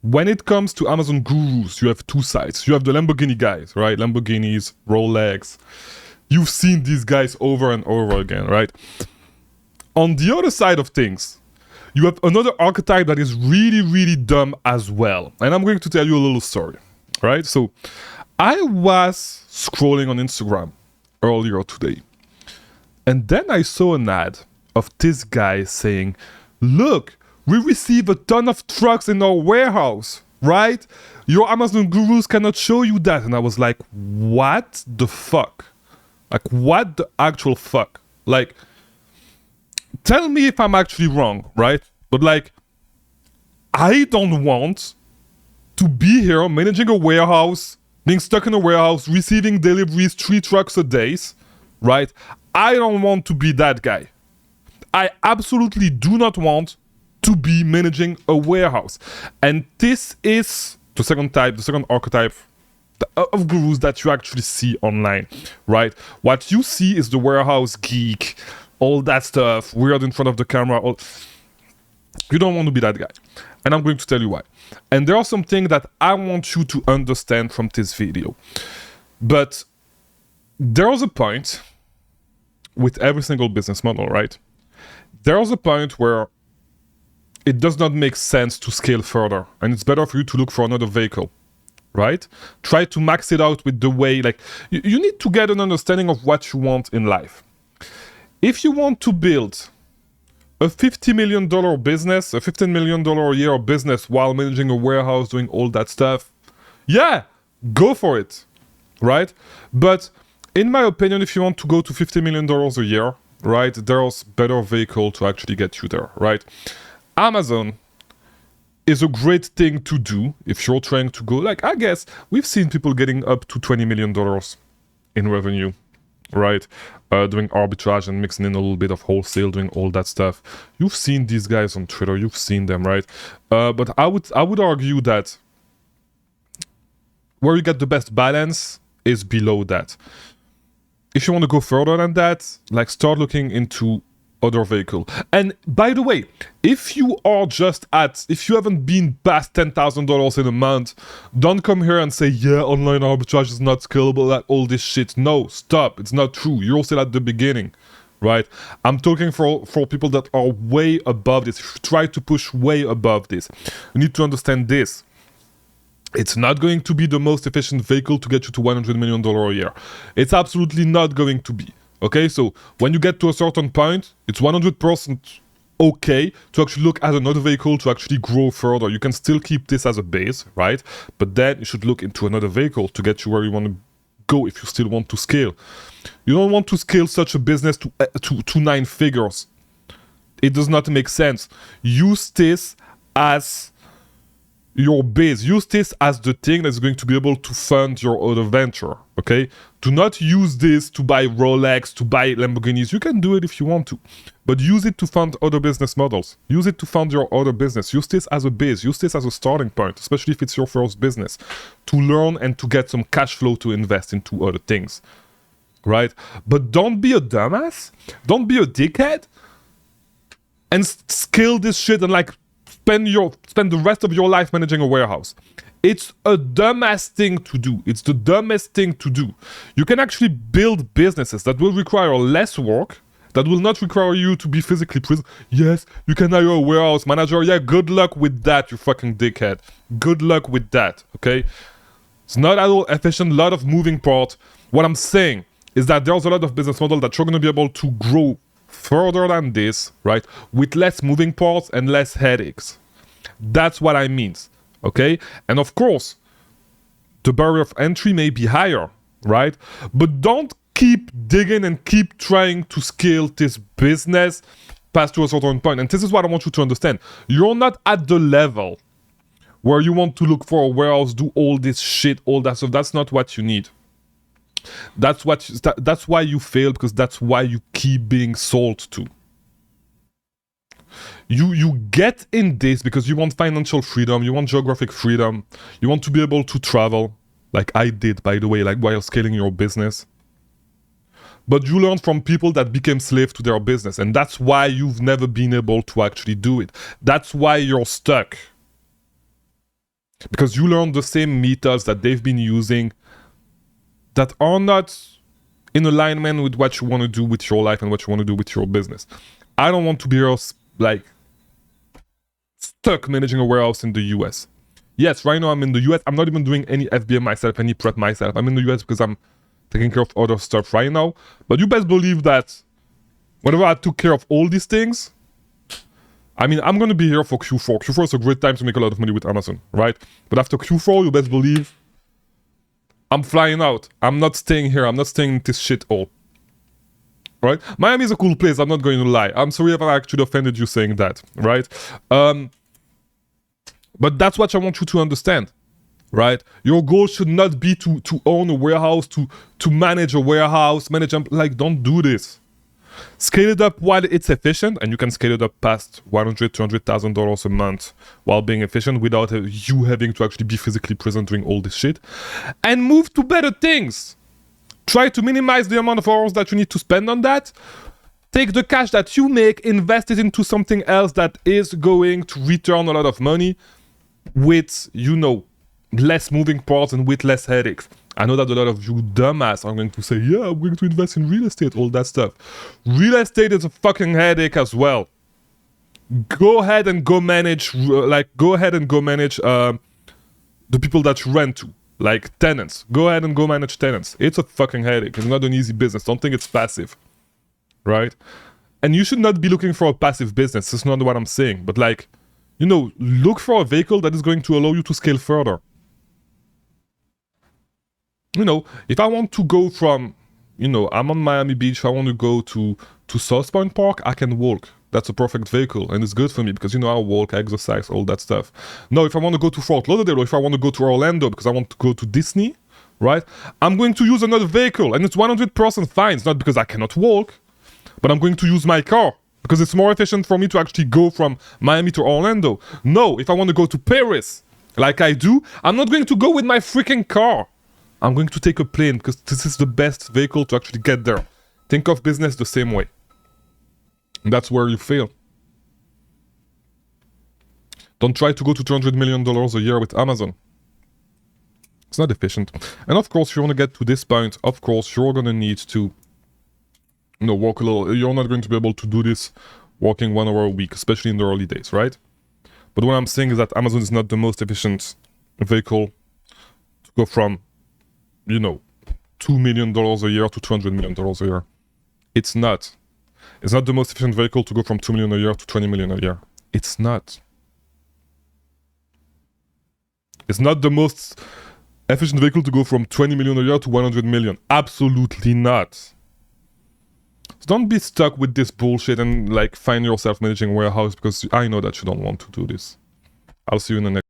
when it comes to Amazon gurus, you have two sides. You have the Lamborghini guys, right? Lamborghinis, Rolex. You've seen these guys over and over again, right? On the other side of things, you have another archetype that is really, really dumb as well. And I'm going to tell you a little story, right? So I was scrolling on Instagram earlier today, and then I saw an ad of this guy saying, look, we receive a ton of trucks in our warehouse, right? Your Amazon gurus cannot show you that. And I was like, what the fuck? Like, what the actual fuck? Like, tell me if I'm actually wrong, right? But like, I don't want to be here managing a warehouse, being stuck in a warehouse, receiving deliveries 3 trucks a day, right? I don't want to be that guy. I absolutely do not want to be managing a warehouse. And this is the second archetype of gurus that you actually see online, right? What you see is the warehouse geek, all that stuff, weird in front of the camera. You don't want to be that guy. And I'm going to tell you why. And there are some things that I want you to understand from this video. But there's a point with every single business model, right? There's a point where it does not make sense to scale further, and it's better for you to look for another vehicle, right? Try to max it out with the way, like, you need to get an understanding of what you want in life. If you want to build a $50 million business, a $15 million a year business while managing a warehouse, doing all that stuff, yeah, go for it, right? But in my opinion, if you want to go to $50 million a year, right, there's better vehicle to actually get you there, right? Amazon is a great thing to do if you're trying to go, like, I guess we've seen people getting up to $20 million in revenue, right? Doing arbitrage and mixing in a little bit of wholesale, doing all that stuff. You've seen these guys on Twitter, you've seen them, right? But I would argue that where you get the best balance is below that. If you want to go further than that, like, start looking into other vehicle. And by the way, if you haven't been past $10,000 in a month, don't come here and say, yeah, online arbitrage is not scalable, like all this shit. No, stop. It's not true. You're still at the beginning, right? I'm talking for people that are way above this. Try to push way above this. You need to understand this. It's not going to be the most efficient vehicle to get you to $100 million a year. It's absolutely not going to be. Okay, so when you get to a certain point, it's 100% okay to actually look at another vehicle to actually grow further. You can still keep this as a base, right? But then you should look into another vehicle to get you where you want to go if you still want to scale. You don't want to scale such a business to 9 figures. It does not make sense. Use this as your base. Use this as the thing that's going to be able to fund your other venture, okay? Do not use this to buy Rolex, to buy Lamborghinis. You can do it if you want to, but use it to fund other business models. Use it to fund your other business. Use this as a base. Use this as a starting point, especially if it's your first business, to learn and to get some cash flow to invest into other things, right? But don't be a dumbass. Don't be a dickhead and scale this shit and like spend the rest of your life managing a warehouse. It's a dumbass thing to do. It's the dumbest thing to do. You can actually build businesses that will require less work, that will not require you to be physically present. Yes, you can hire a warehouse manager. Yeah, good luck with that, you fucking dickhead. Good luck with that, okay? It's not at all efficient, a lot of moving parts. What I'm saying is that there's a lot of business models that you're going to be able to grow further than this, right? With less moving parts and less headaches. That's what I mean, okay? And of course, the barrier of entry may be higher, right? But don't keep digging and keep trying to scale this business past to a certain point. And this is what I want you to understand. You're not at the level where you want to look for a warehouse, do all this shit, all that stuff. That's not what you need. That's why you fail, because that's why you keep being sold to. You get in this because you want financial freedom, you want geographic freedom, you want to be able to travel, like I did, by the way, like while scaling your business. But you learn from people that became slaves to their business, and that's why you've never been able to actually do it. That's why you're stuck. because you learn the same methods that they've been using that are not in alignment with what you want to do with your life and what you want to do with your business. I don't want to be like stuck managing a warehouse in the US. Yes, right now I'm in the US. I'm not even doing any FBA myself, any prep myself. I'm in the US because I'm taking care of other stuff right now. But you best believe that whenever I took care of all these things, I mean, I'm going to be here for Q4. Q4 is a great time to make a lot of money with Amazon, right? But after Q4, you best believe I'm flying out. I'm not staying here. I'm not staying in this shit hole. Right? Miami is a cool place. I'm not going to lie. I'm sorry if I actually offended you saying that, right? But that's what I want you to understand, right? Your goal should not be to own a warehouse, to manage a warehouse, like, don't do this. Scale it up while it's efficient, and you can scale it up past $100,000, $200,000 a month while being efficient without you having to actually be physically present doing all this shit. And move to better things. Try to minimize the amount of hours that you need to spend on that. Take the cash that you make, invest it into something else that is going to return a lot of money with, you know, less moving parts and with less headaches. I know that a lot of you dumbass are going to say, yeah, I'm going to invest in real estate, all that stuff. Real estate is a fucking headache as well. Go ahead and go manage, the people that you rent to, like tenants. Go ahead and go manage tenants. It's a fucking headache. It's not an easy business. Don't think it's passive, right? And you should not be looking for a passive business. That's not what I'm saying. But like, you know, look for a vehicle that is going to allow you to scale further. You know, if I want to go from, you know, I'm on Miami Beach, if I want to go to South Point Park, I can walk. That's a perfect vehicle, and it's good for me because, you know, I walk, I exercise, all that stuff. No, if I want to go to Fort Lauderdale, or if I want to go to Orlando because I want to go to Disney, right, I'm going to use another vehicle, and it's 100% fine. It's not because I cannot walk, but I'm going to use my car because it's more efficient for me to actually go from Miami to Orlando. No, if I want to go to Paris, like I do, I'm not going to go with my freaking car. I'm going to take a plane because this is the best vehicle to actually get there. Think of business the same way. And that's where you fail. Don't try to go to $200 million a year with Amazon. It's not efficient. And of course, if you want to get to this point, of course, you're going to need to, you know, work a little. You're not going to be able to do this working 1 hour a week, especially in the early days, right? But what I'm saying is that Amazon is not the most efficient vehicle to go from, you know, $2 million a year to $200 million a year. It's not. It's not the most efficient vehicle to go from 2 million a year to 20 million a year. It's not. It's not the most efficient vehicle to go from 20 million a year to 100 million. Absolutely not. So don't be stuck with this bullshit and like find yourself managing a warehouse because I know that you don't want to do this. I'll see you in the next